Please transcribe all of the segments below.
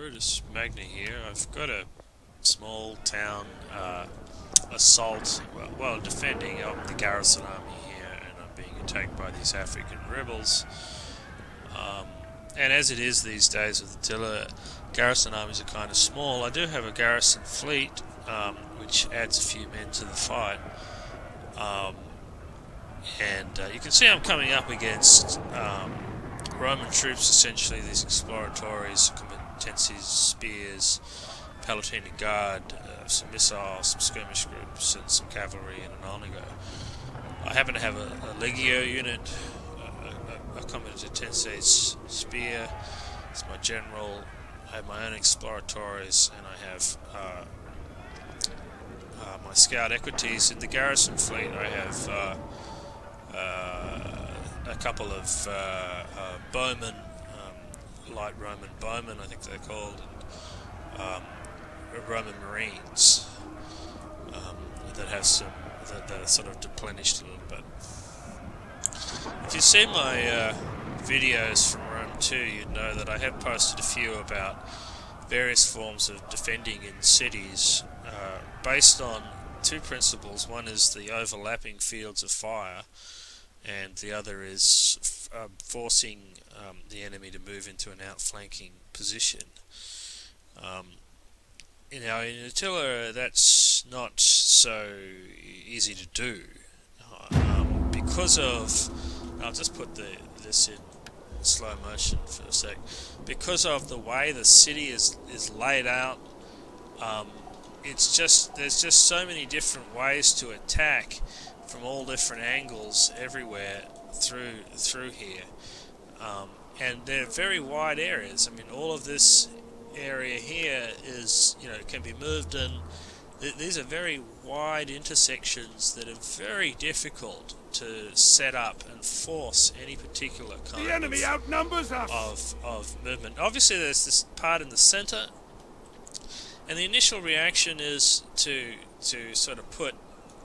Brutus Magna here. I've got a small town assault, defending the garrison army here, and I'm being attacked by these African rebels. And as it is these days with Attila, garrison armies are kind of small. I do have a garrison fleet, which adds a few men to the fight. You can see I'm coming up against Roman troops, essentially, these exploratories, competencies, spears, Palatine Guard, some missiles, some skirmish groups, and some cavalry, and an onago. I happen to have a Legio unit, a competencies spear. It's my general. I have my own exploratories, and I have my scout equities. In the garrison fleet, I have a couple of bowmen, light Roman bowmen, I think they're called, and Roman Marines that have some that are sort of deplenished a little bit. If you see my videos from Rome 2, you'd know that I have posted a few about various forms of defending in cities based on two principles. One is the overlapping fields of fire, and the other is forcing the enemy to move into an outflanking position. In Attila, that's not so easy to do because of. I'll just put this in slow motion for a sec. Because of the way the city is laid out, there's just so many different ways to attack from all different angles everywhere through here, and they're very wide areas. I mean, all of this area here is, can be moved in. These are very wide intersections that are very difficult to set up and force any particular kind the enemy outnumbers us. Of movement. Obviously, there's this part in the center, and the initial reaction is to sort of put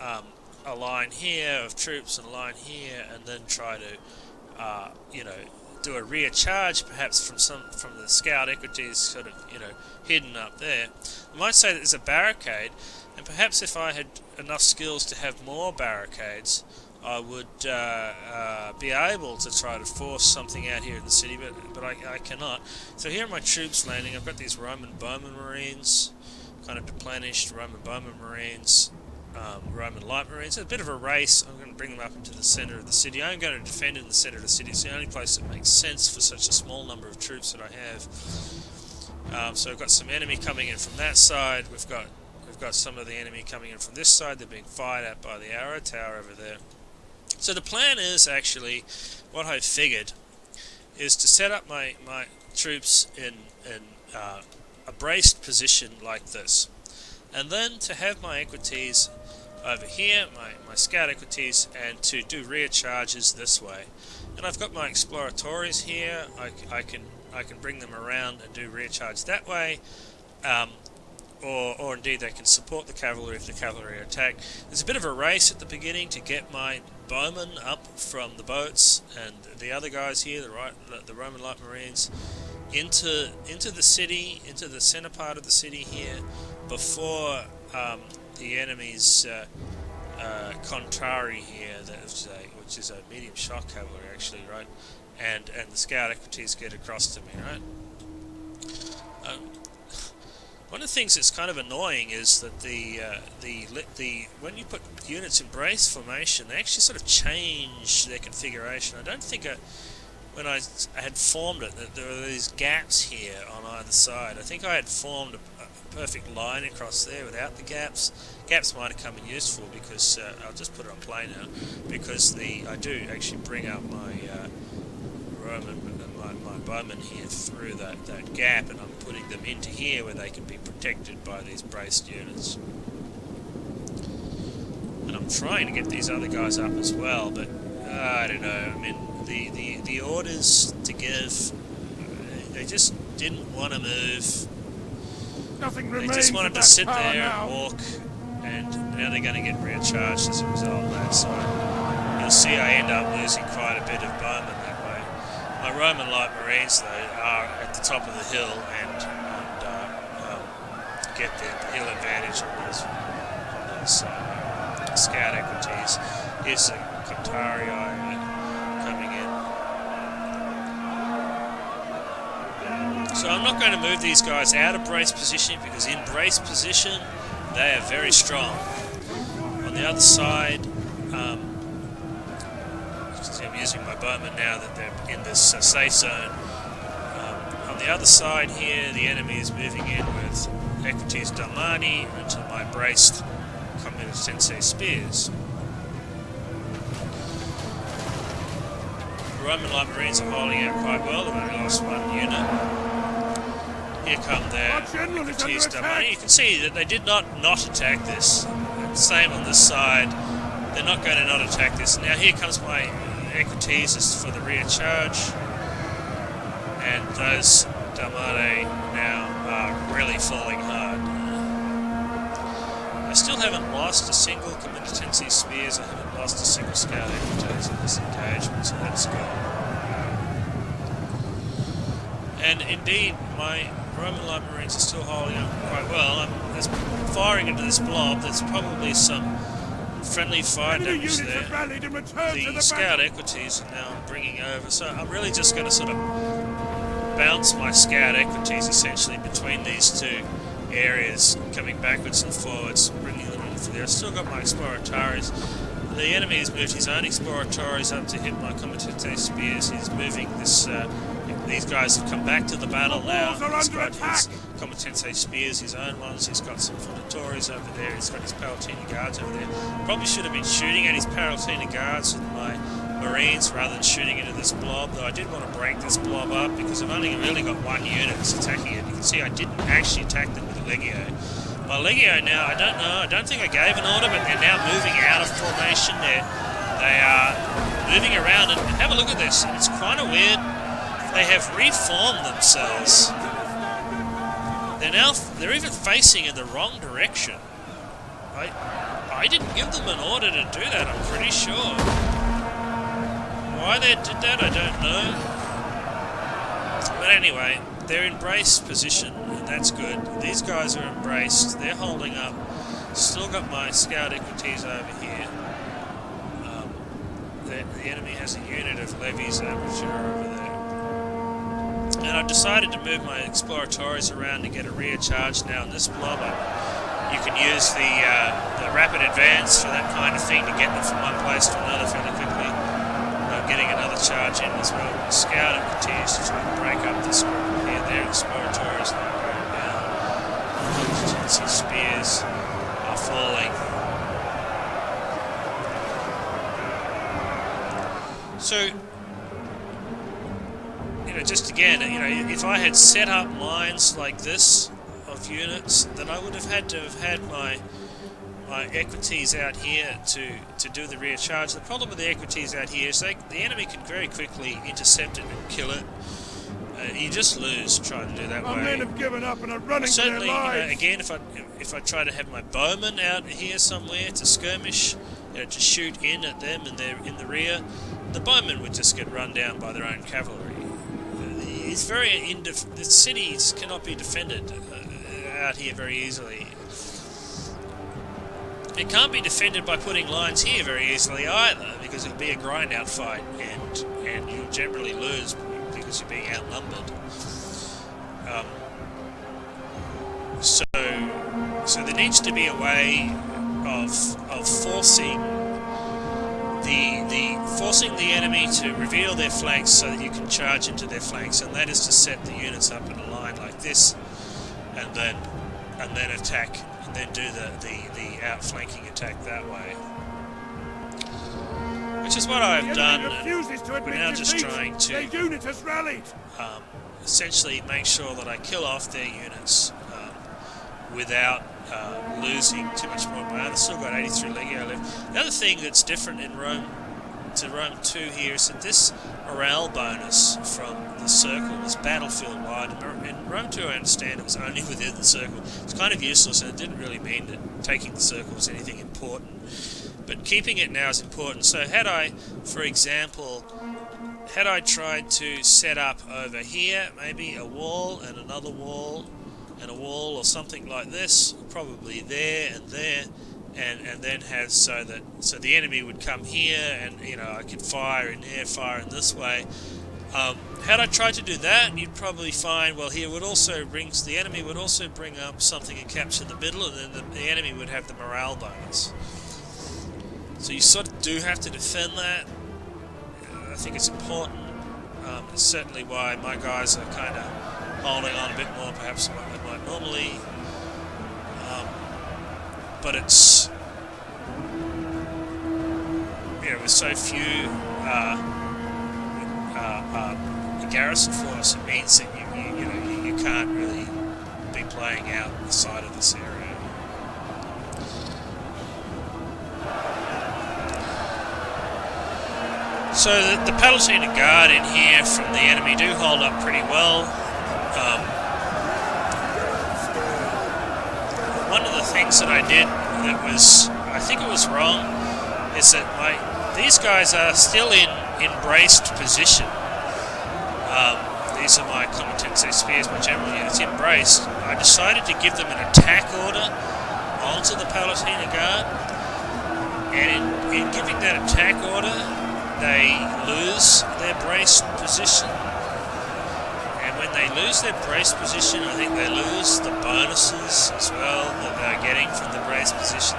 a line here of troops and a line here, and then try to do a rear charge, perhaps from the scout equities, sort of hidden up there. I might say that there's a barricade, and perhaps if I had enough skills to have more barricades, I would be able to try to force something out here in the city, but I cannot. So here are my troops landing. I've got these Roman bowman marines, kind of deplenished Roman bowman marines, Roman light marines. It's a bit of a race. I'm going to bring them up into the center of the city. I'm going to defend in the center of the city. It's the only place that makes sense for such a small number of troops that I have. So I've got some enemy coming in from that side. We've got some of the enemy coming in from this side. They're being fired at by the arrow tower over there. So the plan is actually, what I figured is to set up my troops in a braced position like this, and then to have my equities over here, my scout equities, and to do rear charges this way. And I've got my exploratories here. I can bring them around and do rear charge that way, or indeed they can support the cavalry if the cavalry attack. There's a bit of a race at the beginning to get my bowmen up from the boats, and the other guys here, the Roman light marines, into the city, into the center part of the city here, before the enemy's contrari here, which is a medium shock cavalry actually, right? And the scout equities get across to me, right? One of the things that's kind of annoying is that when you put units in brace formation, they actually sort of change their configuration. I don't think when I had formed it that there were these gaps here on either side. I think I had formed a perfect line across there without the gaps. Gaps might have come in useful because I'll just put it on play now, because I do actually bring up my my bowmen here through that gap, and I'm putting them into here where they can be protected by these braced units. And I'm trying to get these other guys up as well, but I don't know. I mean, the orders to give, they just didn't want to move. Nothing They remains just of wanted to that sit power there now. and walk, and now they're going to get rear charged as a result of that. So you'll see I end up losing quite a bit of bowmen that way. My Roman light marines, though, are at the top of the hill, and get the hill advantage on those scout equities. Here's the Contrarii coming in. So I'm not going to move these guys out of brace position, because in brace position they are very strong. On the other side, I'm using my bowman now that they're in this safe zone. On the other side here, the enemy is moving in with equities Dalmani into my braced Comitatense spears. The Roman light marines are holding out quite well. They've only lost one unit. Here come their equities Dalmani. You can see that they did not attack this. Same on this side. They're not going to not attack this. Now here comes my equities. This is for the rear charge. And those Dalmane now are really falling hard. I still haven't lost a single Comitatense spears. I haven't lost a single scout equities in this engagement, so that's good. And indeed, my Roman light marines are still holding up quite well. I'm firing into this blob. There's probably some friendly fire damage there. The scout equities are now bringing over, so I'm really just going to sort of bounce my scout equities essentially between these two areas, coming backwards and forwards, bringing them in for there. I've still got my Exploratories. The enemy has moved his own Exploratories up to hit my Comitatense spears. He's moving this. These guys have come back to the battle now. He's got his Comitatense spears, his own ones. He's got some Fundatories over there. He's got his Palatina guards over there. Probably should have been shooting at his Palatina guards with my marines rather than shooting into this blob, though I did want to break this blob up because I've only really got one unit that's attacking it. You can see I didn't actually attack them with a Legio. My Legio now, I don't know, I don't think I gave an order, but they're now moving out of formation. They are moving around, and have a look at this. It's kind of weird. They have reformed themselves. They're even facing in the wrong direction. I didn't give them an order to do that, I'm pretty sure. Why they did that, I don't know. But anyway, they're in brace position, and that's good. These guys are embraced. They're holding up. Still got my scout equities over here. The enemy has a unit of levies amateur over there. And I've decided to move my Exploratories around to get a rear charge now in this blob. You can use the rapid advance for that kind of thing to get them from one place to another fairly quickly. I'm getting another charge in as well. The scout continues to try and break up this group here. Their Exploratories now going down. Comitatense spears are falling. So, just again, if I had set up lines like this of units, then I would have had to have had my equities out here to do the rear charge. The problem with the equities out here is the enemy can very quickly intercept it and kill it. You just lose trying to do that way. My men have given up and are running for their lives. Again, if I try to have my bowmen out here somewhere to skirmish, to shoot in at them and they're in the rear, the bowmen would just get run down by their own cavalry. It's the cities cannot be defended out here very easily. It can't be defended by putting lines here very easily either, because it'll be a grind out fight, and you'll generally lose because you're being outnumbered. So there needs to be a way of forcing the enemy to reveal their flanks so that you can charge into their flanks, and that is to set the units up in a line like this, and then attack, and then do the outflanking attack that way. Which is what I've done. We're now just trying to essentially make sure that I kill off their units without losing too much more mana. I've still got 83 Legio left. The other thing that's different in Rome to Rome 2 here is that this morale bonus from the circle was battlefield wide. In Rome 2 I understand it was only within the circle. It's kind of useless, and it didn't really mean that taking the circle was anything important. But keeping it now is important. So had I, for example, tried to set up over here maybe a wall and another wall and a wall or something like this, probably there and there, and then have so the enemy would come here, and I could fire in there, fire in this way. Had I tried to do that, you'd probably find, well, here would also the enemy would also bring up something and capture the middle, and then the enemy would have the morale bonus. So you sort of do have to defend that. I think it's important. It's certainly why my guys are kind of holding on a bit more, perhaps, than what they might normally. But it's, with so few garrison force, it means that you can't really be playing out the side of this area. So the Palatina Guard in here from the enemy do hold up pretty well. One of the things that I did that I think it was wrong, is that these guys are still in braced position. These are my Competency Spears, my general units in braced. I decided to give them an attack order onto the Palatina Guard, and in giving that attack order, they lose their braced position. And when they lose their braced position, I think they lose the bonuses as well that they're getting from the braced position.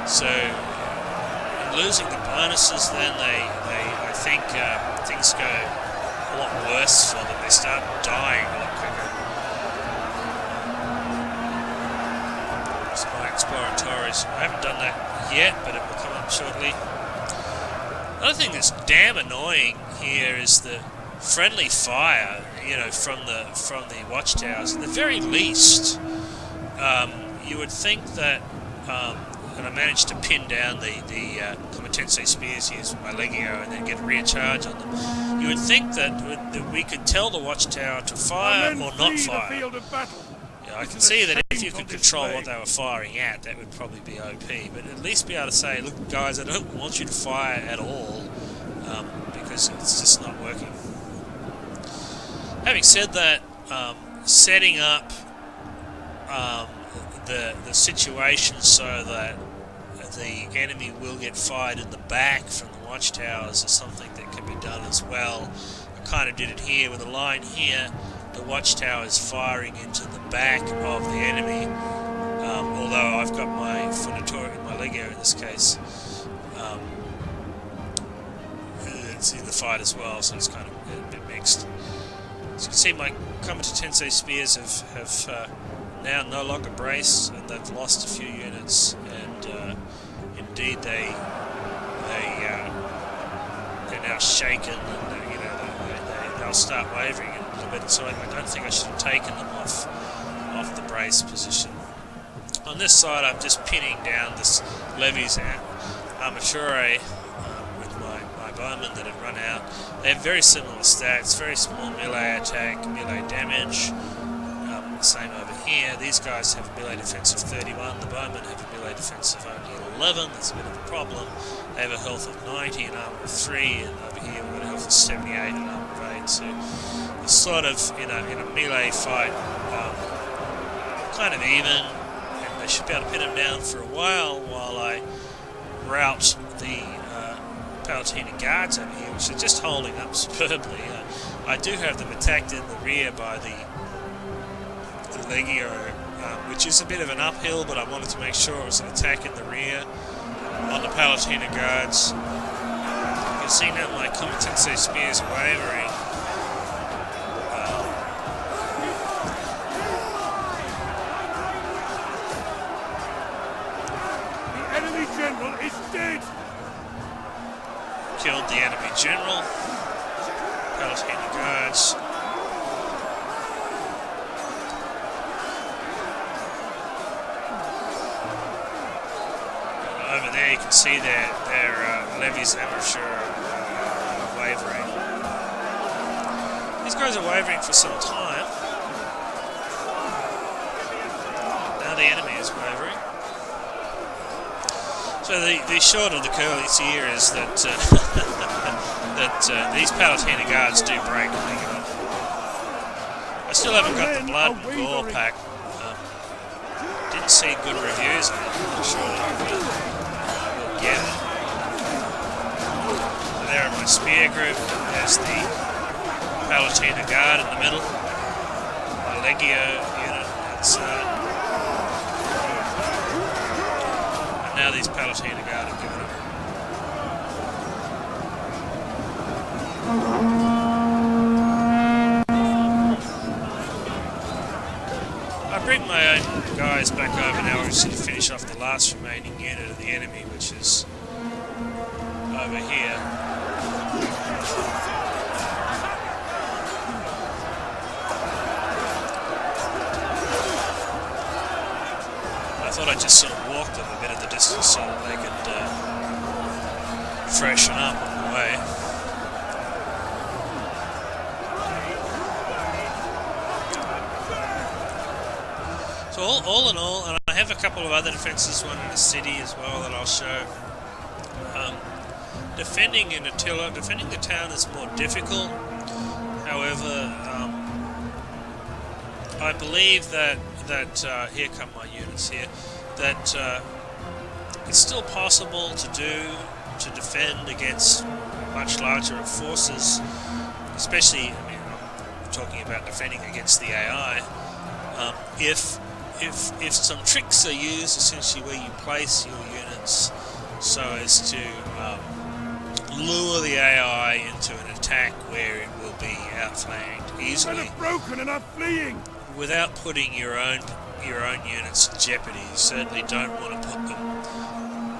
So, in losing the bonuses, then I think things go a lot worse for them. They start dying a lot quicker. So my Exploratories, I haven't done that yet, but it will come up shortly. Another thing that's damn annoying here is the friendly fire, from the watchtowers. At the very least, you would think that, and I managed to pin down the Competency Spears here with my Legio and then get a rear charge on them. You would think that we could tell the watchtower to fire or not fire. I can see that if you could control what they were firing at, that would probably be OP, but at least be able to say, look guys, I don't want you to fire at all, because it's just not working. Having said that, setting up the situation so that the enemy will get fired in the back from the watchtowers is something that can be done as well. I kind of did it here with a line here. The watchtower is firing into the back of the enemy, although I've got my Funitory, my Legio in this case, it's in the fight as well, so it's kind of a bit mixed. As you can see, my Competency Spears have now no longer braced, and they've lost a few units, and indeed they're now shaken, and they'll start wavering a little bit. So I don't think I should have taken them off the brace position. On this side, I'm just pinning down this levies armature with my bowmen that had run out. They have very similar stats, very small melee attack, melee damage. Same over here. These guys have a melee defense of 31. The bowmen have a melee defense of only 11. That's a bit of a problem. They have a health of 90 and armor of 3, and over here we've got a health of 78 and armor of 8. So it's sort of in a melee fight, kind of even, and they should be able to pin them down for a while I rout the Palatina Guards over here, which are just holding up superbly. I do have them attacked in the rear by the Legio, which is a bit of an uphill, but I wanted to make sure it was an attack in the rear on the Palatina Guards. You can see now my Competency Spears are wavering. The enemy general is dead! Killed the enemy general. Palatina Guards. Over there you can see their levies amateur wavering. These guys are wavering for some time. Now the enemy is wavering. So the short of the curlies here is that that these Palatina Guards do break when they get up. I still haven't got the Men blood are and gore wavering. pack. Didn't see good reviews on it. I'm not sure that I will get it. So there are my spear group. There's the Palatina Guard in the middle. My Legio unit outside. And now these Palatina Guard are giving up. I bring my own guys back over now to finish off the last remaining unit of the enemy, which is over here. I thought I'd just sort of walk them a bit of the distance so that they could freshen up on the way. So all in all, and I have a couple of other defences, one in the city as well that I'll show. Defending in Attila, defending the town is more difficult. However, I believe that here come my units here, that it's still possible to defend against much larger forces, especially, I mean, I'm talking about defending against the AI. If some tricks are used, essentially where you place your units so as to lure the AI into an attack where it will be outflanked Men easily are broken and are fleeing. without putting your own units in jeopardy. You certainly don't want to put them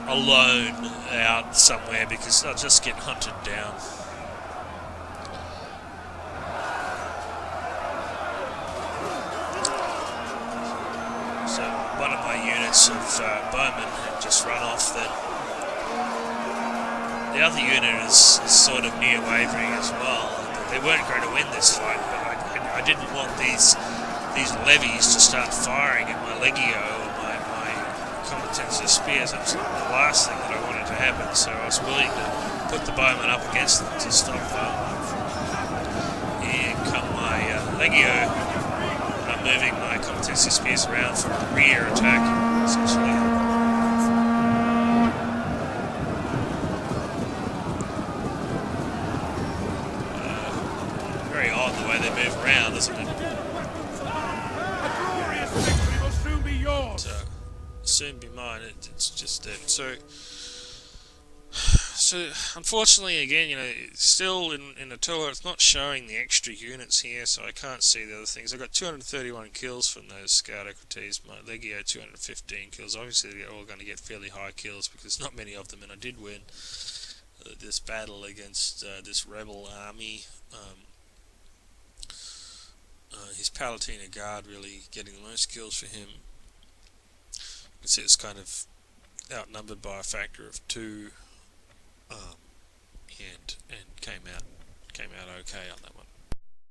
alone out somewhere because they'll just get hunted down. So one of my units of bowmen had just run off. The other unit is sort of near wavering as well. They weren't going to win this fight, but I didn't want these levies to start firing at my Legio or my competency spears. That was the last thing that I wanted to happen, so I was willing to put the bowmen up against them to stop them. Here come my Legio. I'm moving my competency spears around for a rear attack, essentially. Very odd the way they move around, isn't it? A glorious victory will soon be yours. So, soon be mine. It's just it. So unfortunately, again, still in Attila, it's not showing the extra units here, so I can't see the other things. I got 231 kills from those scout equities. My Legio 215 kills. Obviously, they're all going to get fairly high kills because not many of them, and I did win this battle against this rebel army. His Palatina Guard really getting the most kills for him. You can see it's kind of outnumbered by a factor of 2, and came out okay on that one.